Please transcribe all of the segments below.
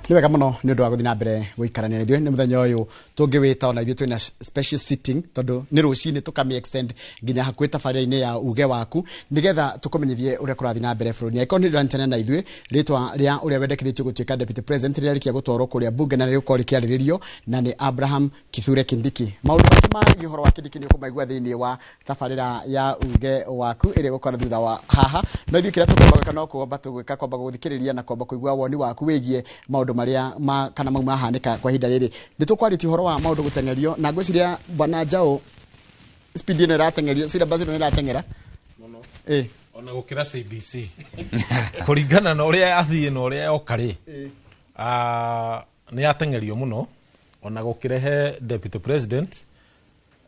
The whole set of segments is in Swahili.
Ni wega muno ni undu wa guthina mbere guikarania na ithuĩ ni muthenya uyu tungiwita ona ithuĩ twina special sitting tondu ni rucini tukami extend nginya hakuĩ tabarĩra-inĩ ya uge waku nigetha tukumenyithie uria kurathi na mbere bũrũri. Angĩkorwo nĩ ndĩranyitana na ithuĩ rĩtwa rĩa ũrĩa wendekithĩtio gũtuĩka deputy president rĩrĩa rĩkia gũtwarwo kũrĩa bunge na rĩgũkorwo rĩkĩarĩrĩrio na nĩ Abraham Kithure Kindiki. Maũndũ mangĩ ma ũhoro wa Kindiki nĩ ũkũmaigua thĩinĩ wa tabarĩra ya uge waku ĩrĩa gũkorwo thutha wa haha no ithuĩ kĩrĩa tũkwamba gwĩka no kwamba gũthikĩrĩria na kwamba kũigua woni waku wĩgiĩ maũndũ marĩa kana mau mahanĩka kwa ihinda rĩrĩ. Nĩ tũkwarĩtie ũhoro wa maũndũ gũtengerio na ngwĩciria bwana Njau speed ĩno ĩratengerio syllabus ĩno ĩratengera mũno ona gũkĩra CBC kũringana na ũrĩa athiĩ na ũrĩa yoka rĩ nĩ yatengerio mũno ona gũkĩrehe deputy president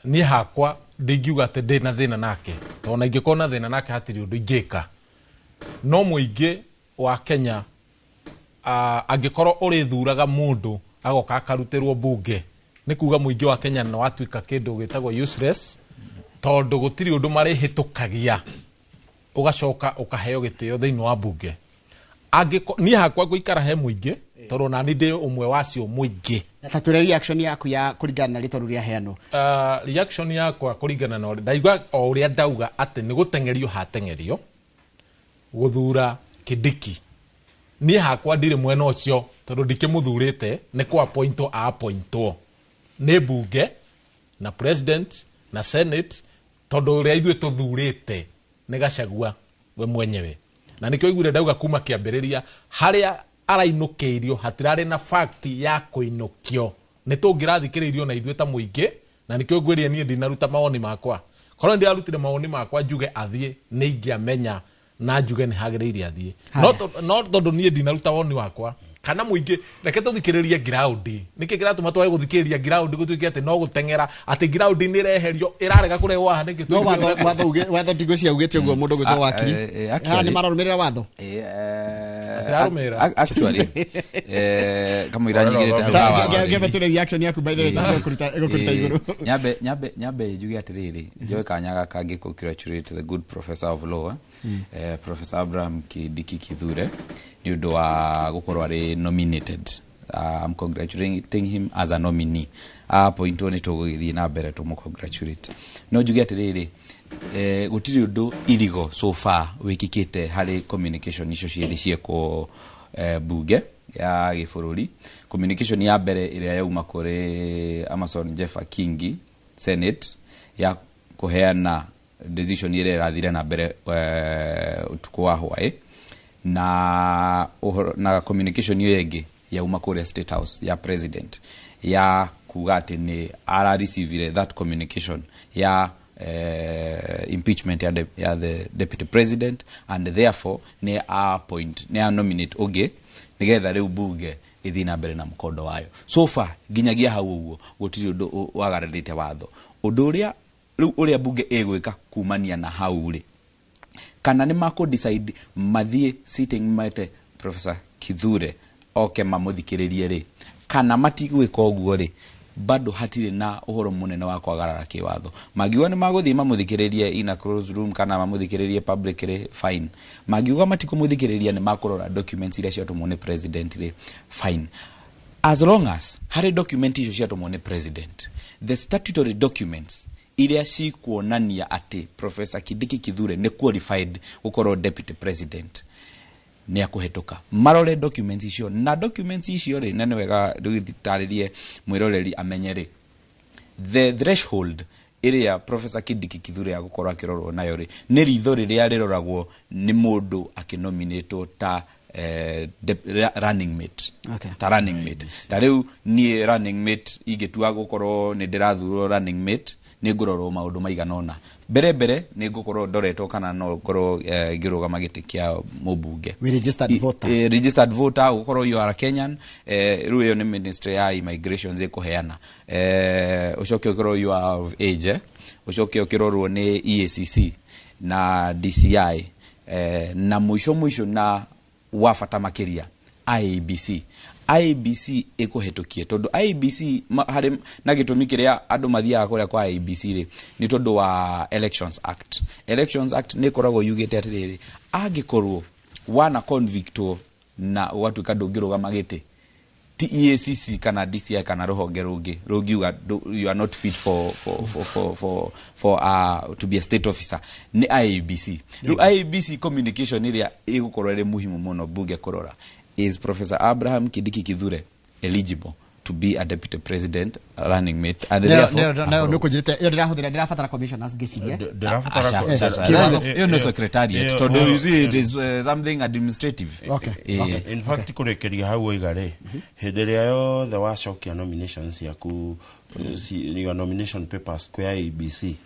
niĩ hakwa ndingiuga atĩ ndĩna thĩna nake tondũ ingĩkorwo na thĩna nake hatirĩ ũndũ ingĩka no mũingĩ wa Kenya angĩkorwo ũrĩthuraga mũndũ agoka akarutĩrwo bunge nĩ kuga mũingĩ wa Kenya no watuĩka kĩndũ gĩtagwo useless tondũ gũtirĩ ũndũ marĩhĩtũkagia ũgacoka ũkaheo gĩtĩo thĩinĩ wa bunge. Niĩ hakwa ngũikara he mũingĩ tondũ na nĩ ndĩ ũmwe wacio mũingĩ. Ta tũre reaction yaku ya kũringana na rĩtwa rĩrĩa heano. Reaction yakwa kũringana na ndaigua o ũrĩa ndauga atĩ nĩ gũtengerio hatengerio gũthura Kindiki. Niĩ hakwa ndirĩ mwena ũcio tondũ ndikĩmũthurĩte nĩ kwa appointwo nĩ bunge na president na senate tondũ ũrĩa ithuĩ tũthurĩte nĩ Gachagua we mwenyewe na nĩkĩo igure ndauga kuma kĩambĩrĩria harĩa arainũkĩirio hatirarĩ na fact ya kũinũkio nĩ tũngĩrathikĩrĩirio na ithuĩ ta mũingĩ na nĩkĩo ngwĩria niĩ ndinaruta mawoni makwa korwo ndirarutire mawoni makwa njuge athiĩ nĩ ingĩamenya na njuge nĩ hagĩrĩire athiĩ no tondũ niĩ ndinaruta woni wakwa kana mũingĩ reke tũthikĩrĩrie ground nĩkĩ kĩratũma twae gũthikĩrĩria ground gũtuĩke atĩ no gũtengera atĩ ground nĩ ireherio ĩrarega kũrehwo haha nĩkĩ no watho tigo cia ugĩte ũguo mũndũ gũtwo wakiri nĩ mararũmĩrĩra watho actually kamũira nyigĩrĩte hawa ngebe tũre reaction yaku by the way ĩgũkũruta igũrũ nyambe njuge atĩrĩrĩ njoe kanya gaka ngĩcongratulate the good professor of law Professor Abraham Kindiki Kithure nĩ ũndũ wa gũkorwo arĩ nominated. I'm congratulating him as a nominee. Appointwo nĩ tũgũgĩthiĩ na mbere tũmũcongratulate. No njuge atĩrĩrĩ gũtirĩ ũndũ irigo so far wĩkĩkĩte harĩ communication icio ciĩrĩ ciekwo bunge ya gĩbũrũri. Communication ya mbere ĩrĩa yauma kũrĩ Amason Jeffer Kingi Senate ya kũheana decision ĩrĩa ĩrathire na mbere ũtukũ wa hwaĩ na communication iyo ĩngĩ yauma kũrĩa State House ya president ya kuga atĩ nĩ ara receive that communication ya impeachment ya the deputy president and therefore nĩ nominate ũngĩ nigetha rĩu bunge ĩthiĩ na mbere na mkondo wayo. So far nginyagia hau ũguo gũtirĩ ũndũ wagararĩte watho. Ũndũ ũrĩa rĩu ũrĩa bunge ĩgwĩka kumania na hau rĩ kana nĩ mako decide mathiĩ sitting mate Professor Kithure oke mamũthikĩrĩrie rĩ kana matigwĩka ũguo rĩ bado hatirĩ na ũhoro mũnene wa kwagarara kĩwatho. Magiuga nĩ magũthiĩ mamũthikĩrĩrie in a closed room kana mamũthikĩrĩrie publicly fine. Magiuga matikũmũthikĩrĩria nĩ makũrora documents iria ciatũmwo nĩ president rĩ fine. As long as harĩ document icio ciatũmwo nĩ president the statutory documents iria cikuonania atĩ Professor Kindiki Kithure nĩ qualified gũkorwo deputy president nĩ akũhetũka marore documents icio na documents icio rĩ nene wega ndũgĩtarĩrie mwĩroreri amenye rĩ the threshold ĩrĩa Professor Kindiki Kithure agũkorwo akĩrorwo nayo rĩ nĩ ritho rĩrĩa rĩroragwo nĩ mũndũ akĩnominatwo ta running mate. Okay. Ta running mate ta rĩu niĩ running mate ingĩtua gũkorwo nĩ ndĩrathurwo running mate nĩ ngũrorwo maũndũ maigana ũna mbere nĩ ngũkorwo ndoretwo kana no ngorwo ngĩrũgama gĩtĩ kĩa mũmbunge registered voter gũkorwo you are a Kenyan rĩu ĩyo nĩ ministry ya immigration ĩkũheana ũcoke ũkorwo you are of age ũcoke ũkĩrorwo nĩ EACC na DCI na mũico na wafata makĩria IEBC ĩkũhetũkie tondũ IEBC harĩ na gĩtũmi kĩrĩa andũ mathiaga kũrĩa kwa IEBC rĩ nĩ tondũ wa Elections Act nĩ koragwo yugĩte atĩrĩrĩ angĩkorwo wana convictwo na watuĩka ndũngĩrũgama gĩtĩ TEACC kana DCI kana ruhonge rungi you are not fit for to be a state officer ni IEBC. IEBC communication iria igukorwo iri muhimu muno bunge kurora is Professor Abraham Kindiki Kithure eligible to be a deputy president running mate and therefore no kujirite yo ndirafatara commissioners gicirie you know secretariat to do you see it is something administrative. Okay. In fact kurekeria hau igare hederia yo the washokia nominations yaku your nomination papers kwa IEBC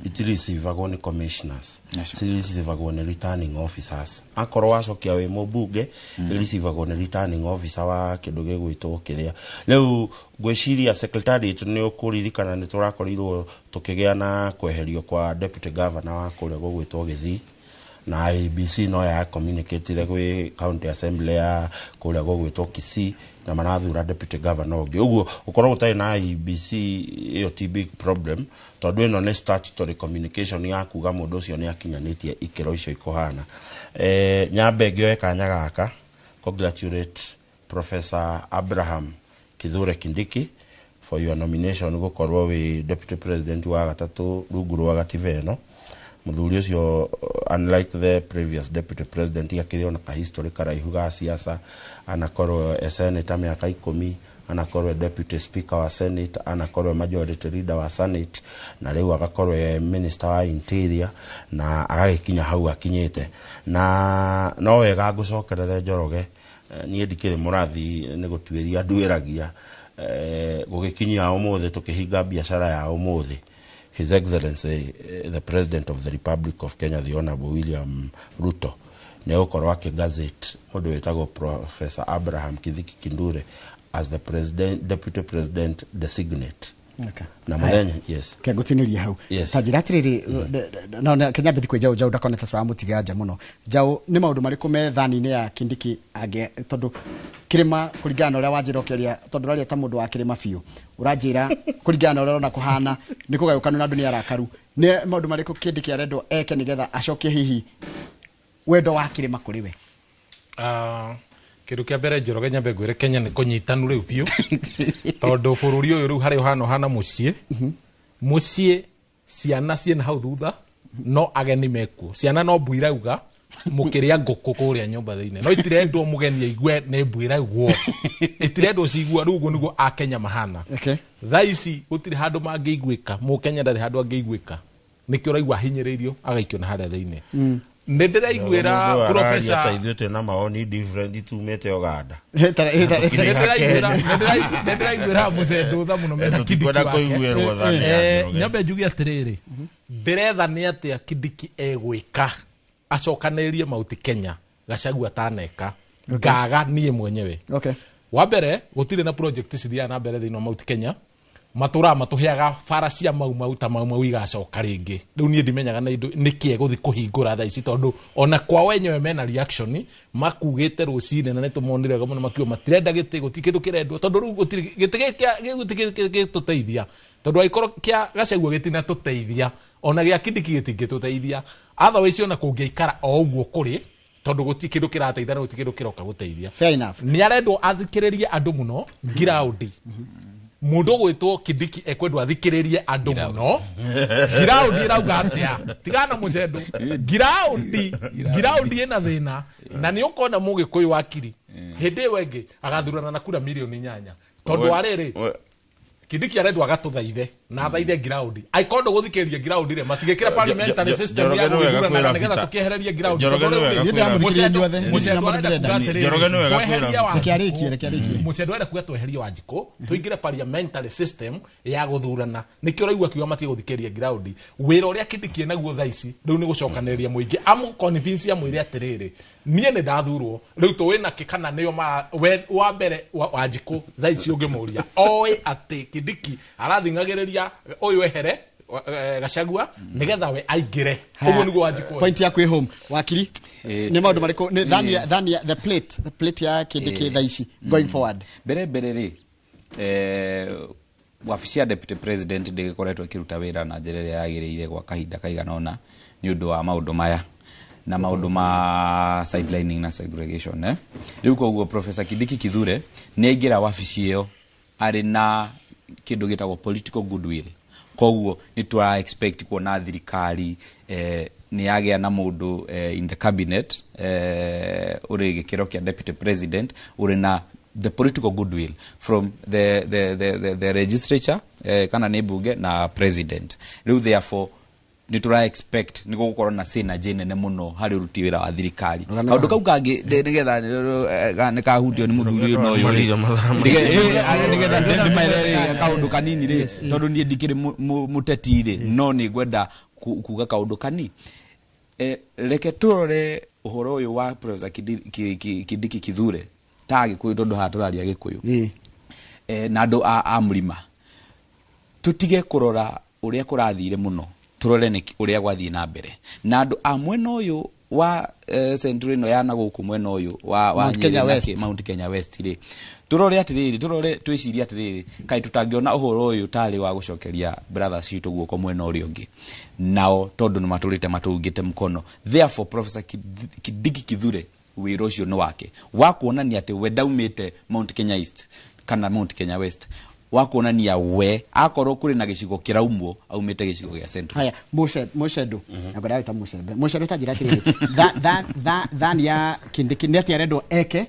it receive agone commissioners it receive agone returning officers akoro washokia we mobunge receive agone returning officer wa kindu gwitwo kiria leu gweciria secretariat ni ukuririkana ni turakorirwo tukigea na kweherio kwa deputy governor wa kuria gwitwo Githii na IEBC no ya communicate gwe county assembly ya kuria gwitwo Kisii na manathura deputy governor ogi uguo ukorwo utai na IEBC iyo ti big problem tondu ino ne statutory communication ya kuga mundu ucio ni akinyanitie ikero icio ikohana nyambe ngioe kanya gaka congratulate Professor Abraham Kithure Kindiki for your nomination gukorwo we deputy president wa gatatu rungu rwa gativeno muthuri ucio unlike the previous deputy president yakirio na history karaihu ga siasa anakorwo senator miaka 10 anakorwo deputy speaker wa senate anakorwo majority leader wa senate na leo agakorwo minister wa interior na agakinya hau akinyite na no wega gucokerera Njoroge nie ndikire murathi ni gutuiria nduiragia gugikinyia umuthi tukihinga biashara ya umuthi. His Excellency the President of the Republic of Kenya, the Honorable William Ruto, ne ukorwa ke gazette mundu wetagwo Professor Abraham Kindiki Kindure as the deputy president designate. Okay. Na muthenya yes. Ke gutiniria hau. Tajiratiri no Kenya bithi kwe jau ndakona tatwa mutiga nja muno. Jau ni maundu mariku me thani-ini ya Kindiki age tondu kirima kuringana uria wanjirokeria tondu raria ta mundu wa kirima biu uranjira kuringana uria na kuhana ni kugayukana na andu ni arakaru ni maundu mariku Kindiki arendo eke nigetha acokie hihi wendo wa kirima kuri we. Kindu kia mbere Njoroge nyambe ngwire Kenya ni kunyitanu riu biu tondu bururi uyu riu hari hana mucie mucie ciana ciena hau thutha no ageni mekuo ciana no mbwira uga mukiria nguku kuria nyumba thiine no itirendwo mugeni aigwe ne mbwira guo itirendwo cigua rugo niguo akenya mahana. Okay. Thaici gutiri handu mangeigwika mu Kenya ndari handu angeigwika nikio raigwa hinyiririo agaikio na haria thiine. Ndiraiguira Professor ataithite na maoni different tumete Uganda. Ndiraiguira mucendu muno mena Kindiki kuiguirwo thani. Nyambe njugi atiriri ndiretha ni atia Kindiki egwika acokanirie mauti Kenya Gachagua taneka ngaga nie mwenyewe. Okay. Wa mbere gutire na project ciria na mbere thino mauti Kenya matura matuheaga farasia mau ta mau igacoka ringi riu nie ndimenyaga na indo nikie guthi kuhingura thaici tondu ona kwa wenyewe mena reaction makugite rucine na nitumonire muno makio matirenda giti guti kindu kirendwo tondu riu gutire giti tuteithia tondu aikoro kia Gachagua gitina tuteithia ona gia Kindiki gitingituteithia otherwise ona kungeikara o uguo kuri tondu guti kindu kirateithia na guti kindu kiroka guteithia. Fair enough. Ni arendwo athikiririe andu muno ground mundu gwitwo Kindiki ekwendwa athikiririe andu muno ground irauga atia tigana mucendu ground ina thina na ni ukona mugikuyu wakiri hindi wenge agathurana na kura milioni 8 tondu ariri Kindiki arendwa agatuthaithe na thaithe ground aikondo guthikiriria ground ire matigekira parliamentary system ya guthurana na nigetha tukiehererie ground mucendu ere kuga tweherie Wanjiko tuingire parliamentary system ya guthurana nikio raigua kiuga matige guthikiriria ground wira uria Kindiki naguo thaici riu ni gucokaniria muingi amu convince amwire atiriri nie ni ndathurwo riu to wina kikana niyo wa mbere Wanjiko thaici ungimuria oi ati Kindiki arathingagiriria uyu ehere Gachagua nigetha we aingire uguo niguo Wanjiko point ya kwi home wakiri ni maundu mariku ni thani the plate ya Kindiki thaici going forward bere ri wabici ya deputy president ndikoretwo ikiruta wira na njira iria yagiriire gwa kahinda kaigana ona ni undu wa maundu maya na maundu ma sidelining na segregation riu koguo Professor Kindiki Kithure ni aingira wabici iyo ari na kindu gitagwo political goodwill koguo ni twa expect kuona thirikari ni yagea na mundu in the cabinet uri gikiro kia deputy president uri na the political goodwill from the legislature kana ni bunge na president riu therefore ni tura expect ni gukorwo na sina nene muno hari uruti wira wa thirikari kaundu kau kangi nigetha ni kahudio ni muthuri no yo nigetha ndi mairere kaundu kanini ri tondu ni ndikiri muteti ri no ni gwenda kuga kaundu kani reke turore uhoro uyu wa Professor Kindiki Kithure tagi kuyu tondu haturaria gikuyu na andu a mlima tutige kurora uria kurathire muno turore ni uria gwathie na mbere na andu a mwena uyu wa central no yana guku mwena uyu wa Mount Kenya West ri turore atiriri turore twiciria atiriri kai tutangiona uhoro uyu tari wa gucokeria brothers citu guko mwena uri ungi nao tondu ni maturite matungite mkono therefore Professor Kindiki Kithure wira ucio no wake wa kuonania ati we daumite Mount Kenya East kana Mount Kenya West wa kuonania we akorwo kuri na gicigo kiraumwo aumite gicigo gia central haya Mushedu agoda ita Mushedu tajira ati that ya Kindiki neti arendo eke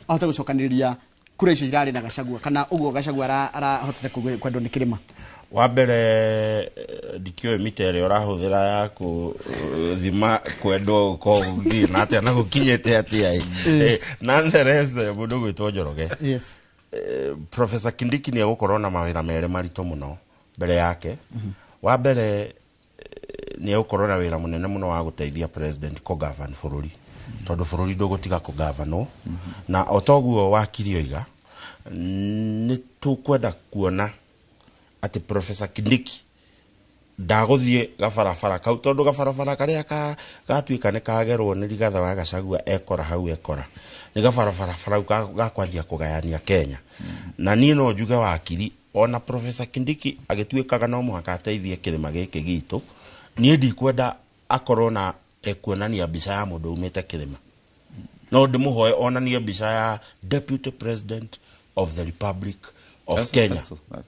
ahota gucokaniria kure icio irari na Gachagua kana ugo Gachagua arahotete kwendo ni kirima wa mbere dikio mitere orahuthira ya ku thima kwendo ko ngi na ati na gukinyete ati ai nonetheless mundu gwitwo Njoroge yes Professor Kindiki ni gukorwo na mawira mere marito muno mbere yake wa mbere ni gukorwo na wira munene muno wa guteithia president ko govern bururi tondu bururi ndugutiga ko govern na otoguo wakirio iga ni tukwenda kuona ati Professor Kindiki ndaguthie gabarabara kau tondu gabarabara karia gatuika ne kagerwo ni Rigathi wa Gachagua ekora hau ekora ni gabarabara farau gakwanjia kugayania Kenya na ni no njuge wakiri ona Professor Kindiki agituikaga no muhaka ateithie kirima giki gitu ni ndikwenda akorwo na ekuonania mbica ya mundu umite kirima no ndimuhoe onanie mbica ya Deputy President of the Republic of Kenya.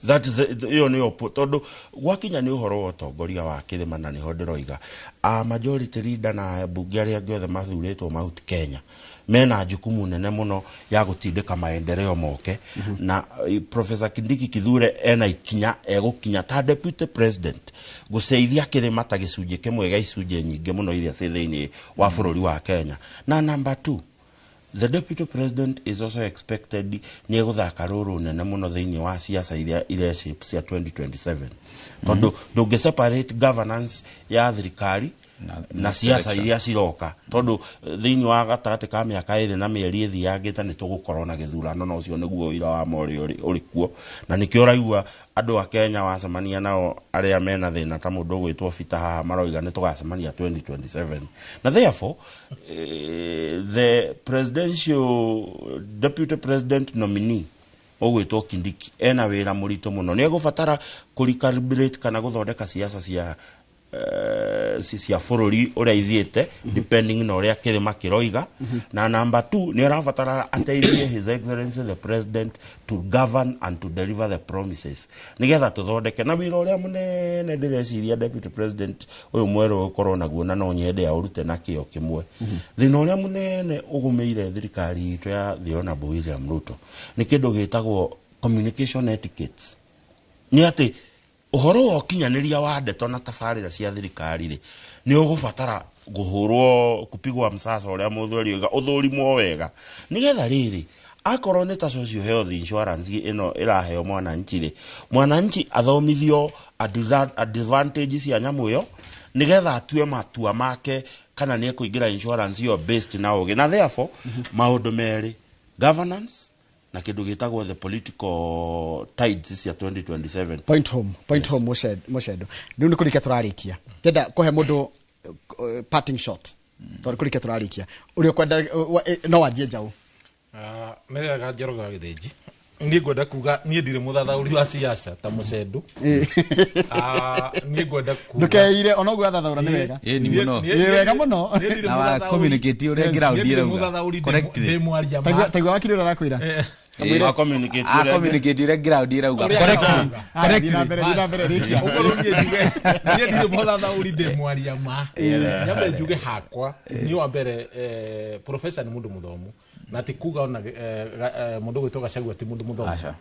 That is you know tondu gwakinya ni uhoro wa utongoria wa kirima na niho ndiroiga a majority leader na bunge aria giothe mathuritwo Mount Kenya mena jukumu nene muno ya gutindika maendeleo moke na Professor Kindiki Kithure ena ikinya egukinya ta deputy president guceithia kirima ta gicunje kimwe ga icunje nyinge muno iria cithiini wa bururi wa Kenya na number 2 the deputy president is also expected ni guthaka ruru nene muno thiini wa siasa iria shapes ya 2027 tondu ndungi separate governance ya thirikari na siasa iria ciroka tondu thiini wa gatagati ka miaka iri na mieri thiangite ni tugukorwo na githurano no cio niguo ira wa mori uri kuo na nikio raigua andu a Kenya wacemania nao aria mena thina ta mundu gwitwo Fita haha maroiga ni tugacemania 2027 na therefore the presidential deputy president nominee ogwitwo Kindiki ena wira murito muno ni gubatara kuricalibrate kana guthondeka siasa cia bururi uria ithiete depending na uria kirima kiroiga na number 2 ni arabatara ateithie his excellency the president to govern and to deliver the promises nigetha tuthondeke na wira uria munene ndireciria deputy president uyu mwerũ ukorwo naguo na no nyende ya urute na kio kimwe thina uria munene ugumeire thirikari itu ya Thiona William Ruto ni kindu gitagwo communication etiquette ni ati uhoro wa kinyaniria wa ndeto na tabarira cia thirikari ri ni ugubatara guhurwo kupigwa msasa uria muthuri uga uthurimwo wega nigetha riri akorwo ni ta social health insurance ino iraheo mwananchi athomithio advantages ya nyamu yo nigetha atue matua make kana ni kuingira insurance yo based na ugi na therefore maundu meri governance na kindu gitagwo the political tides cia 2027 point home Mushedu riu ni kurika turarikia kenda kohe mundu parting shot kurika turarikia uri kwenda no wanjie njau mega Njoroge githiji Niĩ ngwenda kuga niĩ ndirĩ mũthathaũri wa siasa ta mũcendu. Niĩ ngwenda kuga ndukeire ona ũguo athathaũra nĩ wega. Ni muno. Wega muno. Na wa communicate ũrĩa ground ĩrauga. Correctly. Ndĩmwaria Taigua wakiri ũrĩa arakwĩra. Wa communicate ũrĩa ground ĩrauga. Correctly. Ũkorwo niĩ ndirĩ mũthathaũri ndĩmwaria ma. Nyambe njuge hakwa niĩ wa mbere professor nĩ mũndũ mũthomu. Na ti kuga ona mundu gwitwa Gachagua ti mundu muthomu.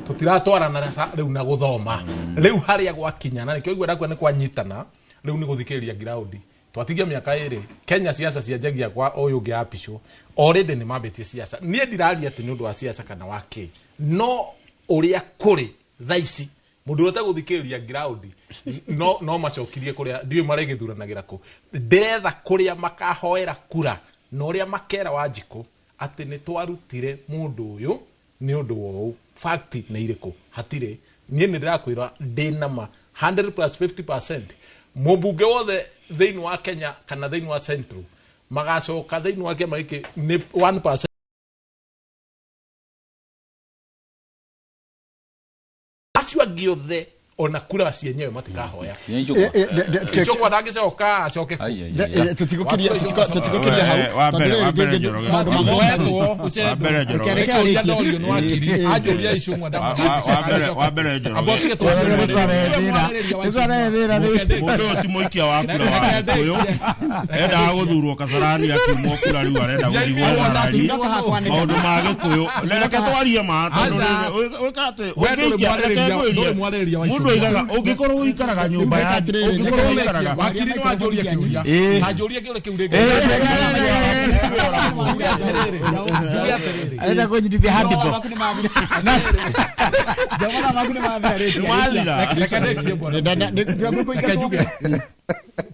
Tutiratwarana riu na guthoma. Riu haria gwakinya na nikio igwera kwa ni kwanyitana riu ni guthikiriria ground. Twatigia miaka iri Kenya siasa cianjagia kwa uyu ngi apisho. Already ni mambetie siasa. Nie ndiraria ati ni undu wa siasa kana wake. No uria kuri thaici mundu wata guthikiriria ground no macokirie kuria ndiwe maregithuranagira ku. Ndiretha kuria makahoera kura no uria makera Wanjiku ati ni twarutire mundu uyu ni undu wo fact ni iriko hatire nie ni ndirakwira ndinama 100+50% mubunge wothe thiini wa Kenya kana thiini wa Central magacoka thiini wa kiama giki ni 1% acio giothe ona kura cienyewe matikahoya icokwa ndagicoka acoke tutigukiria hau ajuria icungwa mundu timoikia wa kura wa kuyo enda guthurwo Kasarani akiumwo kura riu arenda guthigwo Sarari maundu ma gikuyu reke twarie ma ukate mundu igaga ungikorwo uikaraga nyumba ya ungikorwo uikaraga wakiri ni wajuria kiuria ajuria kiuria kiuria enda kunyitithia handiko jamana magune mathare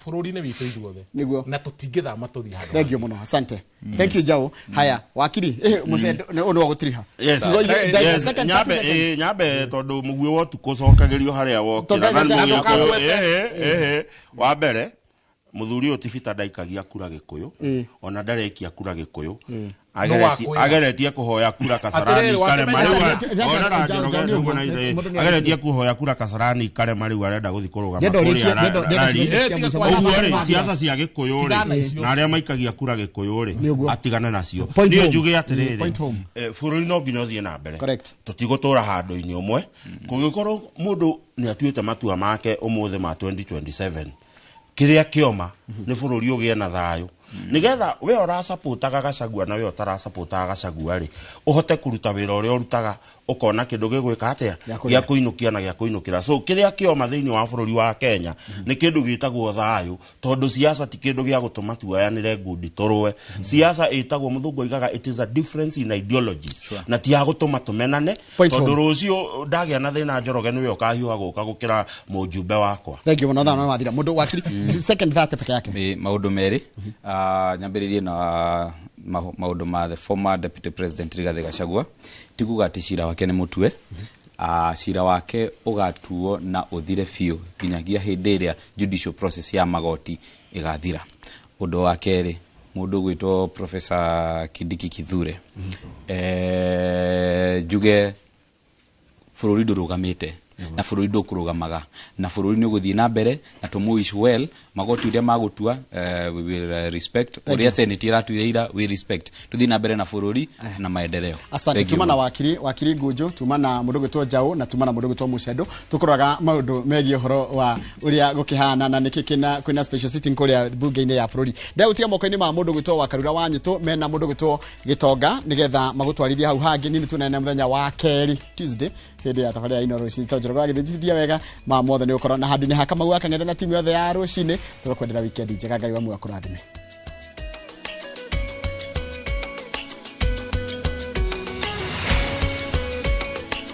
bururi-inĩ witũ ithuothe na tũtingĩthama tũthiĩ handũ. Thank you muno, asante. Thank you Jau. Haya wakiri mũcendo ũndũ wa gũtiriha. Nyambe tondu mũguĩ wa ũtukũ cokagerio harĩa wokĩra wa mbere muthuri ũyũ tibita ndaikagia kura Gĩkũyũ ona ndarekia kura Gĩkũyũ ageretie kuhoya kura Kasarani karema riu ageretie kuhoya kura Kasarani karema riu arenda guthi kurugama kuria rari siasa cia Gĩkũyũ ri na aria maikagia kura Gĩkũyũ ri atigane nacio ni njuge atiriri bururi no nginya uthie na mbere tutigutura handu-ini umwe kungikorwo mundu ni atuite matua make umuthe ma 2027 kiria kioma ni bururi ugie na thayu nigetha we ora supportaga Gachagua na we utara supportaga Gachagua ri uhote kuruta wira uria urutaga ukona kindu gigwika atia gya kuinukia na gya kuinukira so kiria kioma thiini wa bururi wa Kenya ni kindu gitagwo thayu tondu siasa ti kindu gya gutuma tuayanire ngundi turwe siasa itagwo muthungu igaga it is a difference in ideologies na ti ya gutuma tumenane tondu rucio ndagia na thina Njoroge niwe ukahiuha guka gukira mujumbe wakwa. Thank you muno thana mathira mundu wakiri second that peke yake maundu meri nyambiririe na maundu ma the former deputy president Rigathi Gachagua tikuga ati cira wake ni mutwe cira wake ugatuo na uthire biu nginyagia hindi iria judicial process ya magoti igathira. Undu wa keri mundu gwitwo Professor Kindiki Kithure juge bururi ndurugamite na bururi ndukurugamaga na bururi ni guthii na mbere na tumuish well magoti uria magutua we will respect uria senate iratuire ira we respect tuthii na mbere na bururi na maendeleo. Asante. Tumana wakiri Nguju tumana mundu gwitwo Jau na tumana mundu gwitwo Mucendo tukuraga maundu megie horo wa uria gukihana na nikikina kwina special sitting kuria bunge-ini ya bururi ndautia moko-ini ma mundu gwitwo Wakarura Wanyitu mena mundu gwitwo Gitonga nigetha magutwarithia hau hangi nini tunene muthenya wa keri Tuesday hindi ya tafaria ino ruci tojorwa githithia wega ma mothe ni ukora na handu ni haka magwa kang'etha na timu yothe ya rucini tugakwendera weekend njega Ngai wa mwe akurathime.